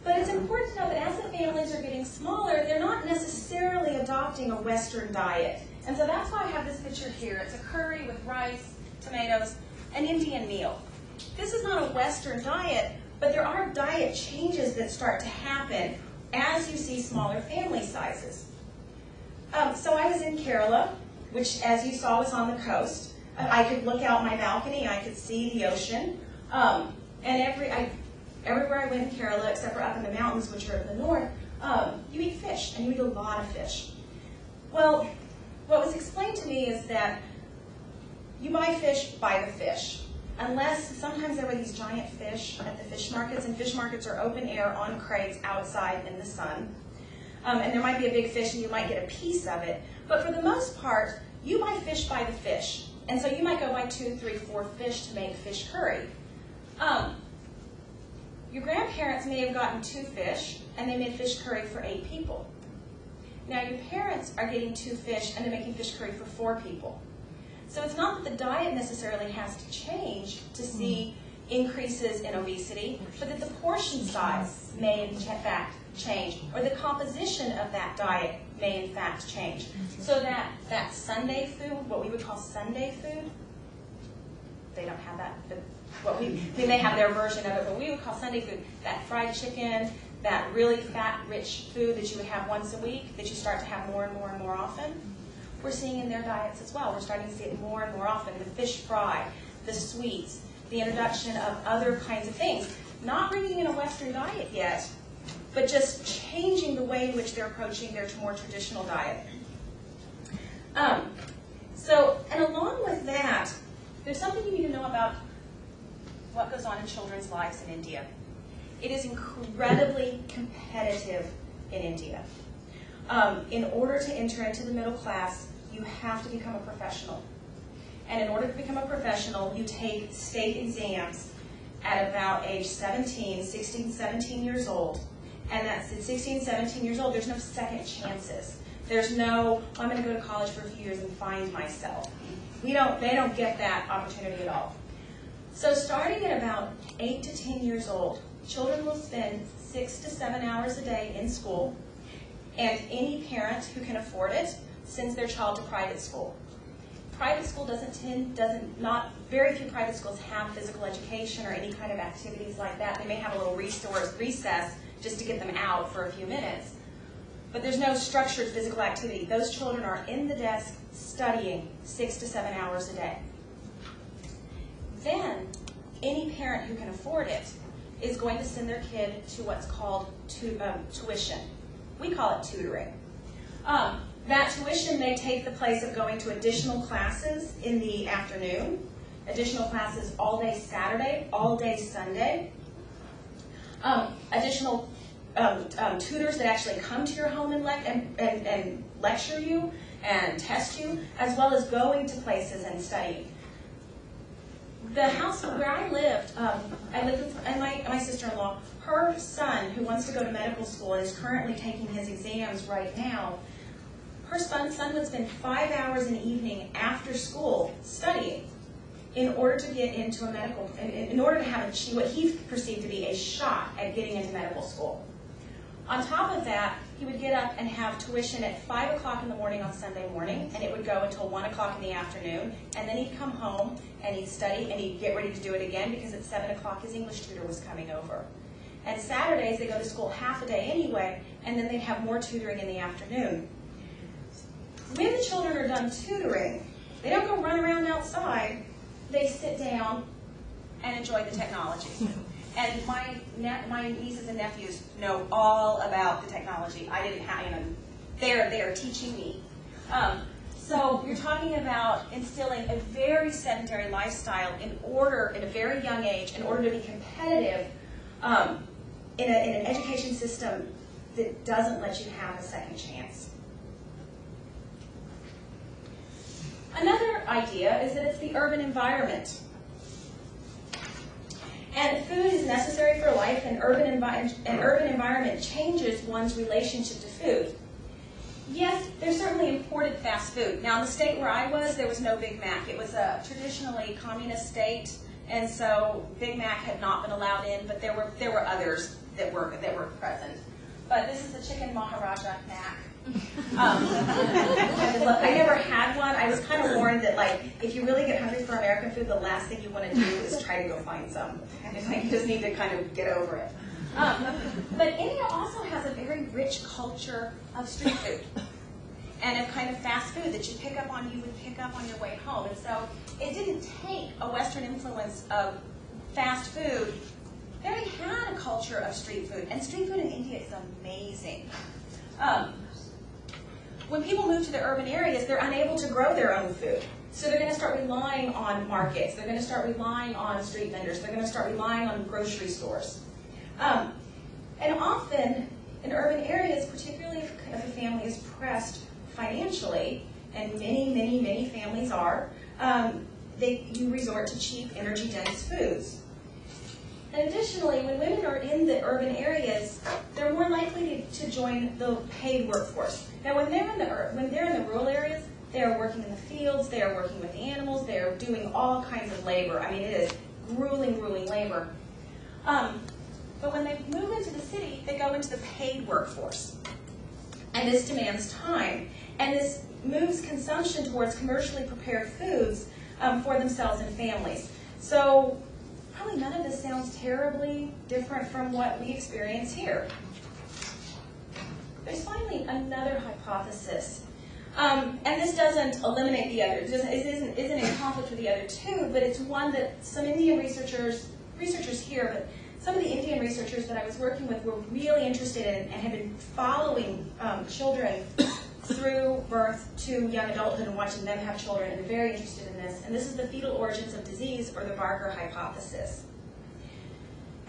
But it's important to know that as the families are getting smaller, they're not necessarily adopting a Western diet. And so that's why I have this picture here. It's a curry with rice, tomatoes, an Indian meal. This is not a Western diet, but there are diet changes that start to happen as you see smaller family sizes. So I was in Kerala, which, as you saw, was on the coast. I could look out my balcony, I could see the ocean. And everywhere I went in Kerala, except for up in the mountains, which are in the north, you eat fish, and you eat a lot of fish. Well, what was explained to me is that you buy fish by the fish. Unless, sometimes there were these giant fish at the fish markets, and fish markets are open air on crates outside in the sun. And there might be a big fish, and you might get a piece of it. But for the most part, you buy fish by the fish. And so you might go buy 2, 3, 4 fish to make fish curry. Your grandparents may have gotten 2 fish, and they made fish curry for 8 people. Now your parents are getting 2 fish, and they're making fish curry for 4 people. So it's not that the diet necessarily has to change to see increases in obesity, but that the portion size may in fact change, or the composition of that diet may in fact change. So that Sunday food, what we would call Sunday food, they don't have that, but they may have their version of it, but we would call Sunday food, that fried chicken, that really fat, rich food that you would have once a week, that you start to have more and more and more often. We're seeing in their diets as well. We're starting to see it more and more often. The fish fry, the sweets, the introduction of other kinds of things. Not bringing in a Western diet yet, but just changing the way in which they're approaching their more traditional diet. And along with that, there's something you need to know about what goes on in children's lives in India. It is incredibly competitive in India. In order to enter into the middle class, you have to become a professional. And in order to become a professional, you take state exams at about age 16, 17 years old. And that's at 16, 17 years old, there's no second chances. There's no, I'm going to go to college for a few years and find myself. They don't get that opportunity at all. So starting at about 8 to 10 years old, children will spend 6 to 7 hours a day in school, and any parent who can afford it sends their child to private school. Private school very few private schools have physical education or any kind of activities like that. They may have a little recess just to get them out for a few minutes. But there's no structured physical activity. Those children are in the desk studying 6 to 7 hours a day. Then, any parent who can afford it is going to send their kid to what's called tuition. We call it tutoring. That tuition may take the place of going to additional classes in the afternoon, additional classes all day Saturday, all day Sunday, additional tutors that actually come to your home and lecture you and test you, as well as going to places and studying. The house where I lived with my sister-in-law. Her son, who wants to go to medical school and is currently taking his exams right now, her son would spend 5 hours an evening after school studying in order to get into in order to have what he perceived to be a shot at getting into medical school. On top of that, he would get up and have tuition at 5 o'clock in the morning on Sunday morning, and it would go until 1 o'clock in the afternoon, and then he'd come home and he'd study and he'd get ready to do it again because at 7 o'clock his English tutor was coming over. And Saturdays they go to school half a day anyway, and then they'd have more tutoring in the afternoon. When the children are done tutoring, they don't go run around outside. They sit down and enjoy the technology. And my nieces and nephews know all about the technology. I didn't have, they are teaching me. So you're talking about instilling a very sedentary lifestyle in a very young age, in order to be competitive in an education system that doesn't let you have a second chance. Another idea is that it's the urban environment. And food is necessary for life, and urban environment changes one's relationship to food. Yes, there's certainly imported fast food. Now, in the state where I was, there was no Big Mac. It was a traditionally communist state. And so Big Mac had not been allowed in, but there were others that were present. But this is the chicken Maharaja Mac. I never had one. I was kind of warned that, like, if you really get hungry for American food, the last thing you want to do is try to go find some. It's like you just need to kind of get over it. But India also has a very rich culture of street food and of kind of fast food that you would pick up on your way home. And so it didn't take a Western influence of fast food. They already had a culture of street food, and street food in India is amazing. When people move to the urban areas, they're unable to grow their own food. So they're going to start relying on markets. They're going to start relying on street vendors. They're going to start relying on grocery stores. And often, in urban areas, particularly if a family is pressed financially, and many families are, you resort to cheap, energy-dense foods. And additionally, when women are in the urban areas, they're more likely to join the paid workforce. Now, when they're in the rural areas, they are working in the fields, they are working with the animals, they are doing all kinds of labor. I mean, it is grueling labor. But when they move into the city, they go into the paid workforce. And this demands time. And this moves consumption towards commercially prepared foods for themselves and families. So probably none of this sounds terribly different from what we experience here. There's finally another hypothesis. And this doesn't eliminate the other. It isn't in conflict with the other two, but it's one that some Indian researchers here, but some of the Indian researchers that I was working with were really interested in and have been following children through birth to young adulthood and watching them have children, and they're very interested in this. And this is the fetal origins of disease, or the Barker hypothesis.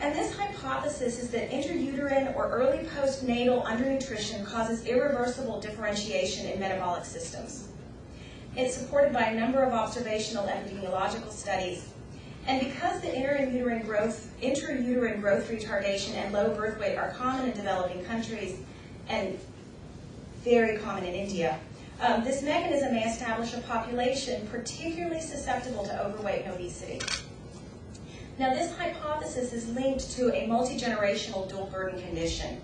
And this hypothesis is that intrauterine or early postnatal undernutrition causes irreversible differentiation in metabolic systems. It's supported by a number of observational epidemiological studies. And because the intrauterine growth retardation and low birth weight are common in developing countries and very common in India, this mechanism may establish a population particularly susceptible to overweight and obesity. Now, this hypothesis is linked to a multi-generational dual burden condition.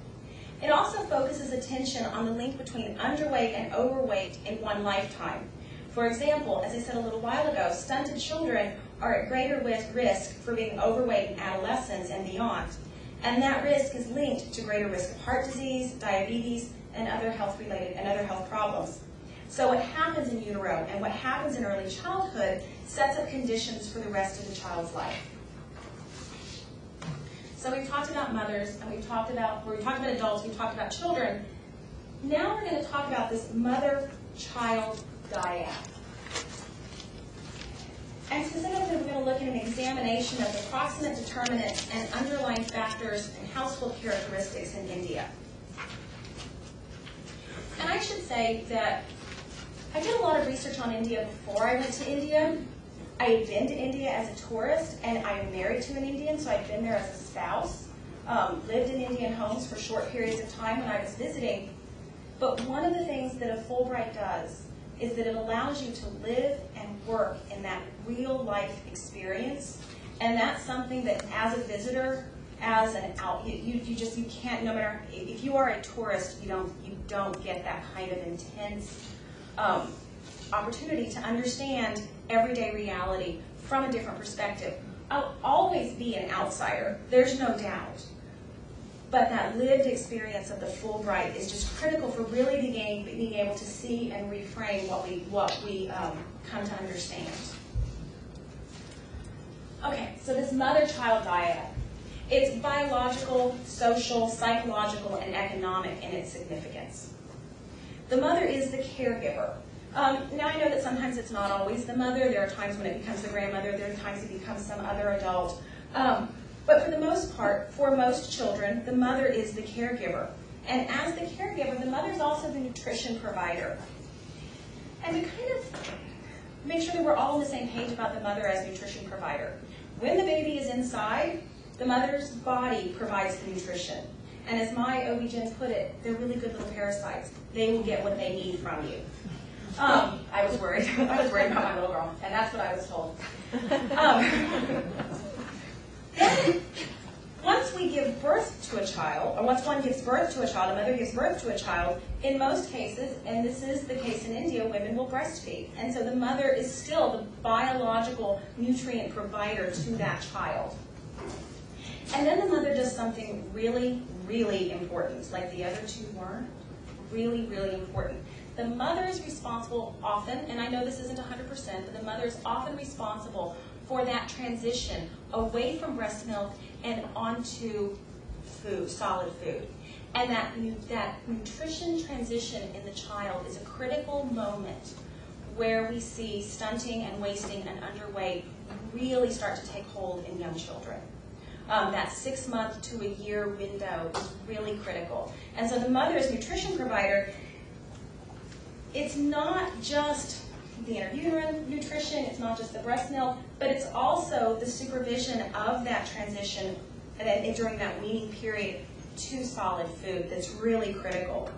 It also focuses attention on the link between underweight and overweight in one lifetime. For example, as I said a little while ago, stunted children are at greater risk for being overweight in adolescence and beyond. And that risk is linked to greater risk of heart disease, diabetes, and other health problems. So what happens in utero and what happens in early childhood sets up conditions for the rest of the child's life. So we've talked about mothers, and we've talked about adults, we've talked about children. Now we're going to talk about this mother-child dyad. And specifically, we're going to look at an examination of the proximate determinants and underlying factors and household characteristics in India. And I should say that I did a lot of research on India before I went to India. I had been to India as a tourist, and I am married to an Indian, so I'd been there as a spouse, lived in Indian homes for short periods of time when I was visiting. But one of the things that a Fulbright does is that it allows you to live and work in that real life experience. And that's something that as a visitor, as an you can't, no matter, if you are a tourist, you don't get that kind of intense opportunity to understand everyday reality from a different perspective. I'll always be an outsider, there's no doubt. But that lived experience of the Fulbright is just critical for really being able to see and reframe what we come to understand. Okay, so this mother-child dyad. It's biological, social, psychological, and economic in its significance. The mother is the caregiver. Now I know that sometimes it's not always the mother. There are times when it becomes the grandmother. There are times it becomes some other adult. But for the most part, for most children, the mother is the caregiver. And as the caregiver, the mother is also the nutrition provider. And to kind of make sure that we're all on the same page about the mother as nutrition provider. When the baby is inside, the mother's body provides the nutrition. And as my OB-GYN put it, they're really good little parasites. They will get what they need from you. I was worried. I was worried about my little girl, and that's what I was told. Then, once we give birth to a child, or once one gives birth to a child, a mother gives birth to a child, in most cases, and this is the case in India, women will breastfeed. And so the mother is still the biological nutrient provider to that child. And then the mother does something really, really important, like the other two weren't. Really, really important. The mother is responsible often, and I know this isn't 100%, but the mother is often responsible for that transition away from breast milk and onto food, solid food. And that nutrition transition in the child is a critical moment where we see stunting and wasting and underweight really start to take hold in young children. That 6 month to a year window is really critical. And so the mother as nutrition provider, it's not just the intrauterine nutrition, it's not just the breast milk, but it's also the supervision of that transition during that weaning period to solid food that's really critical.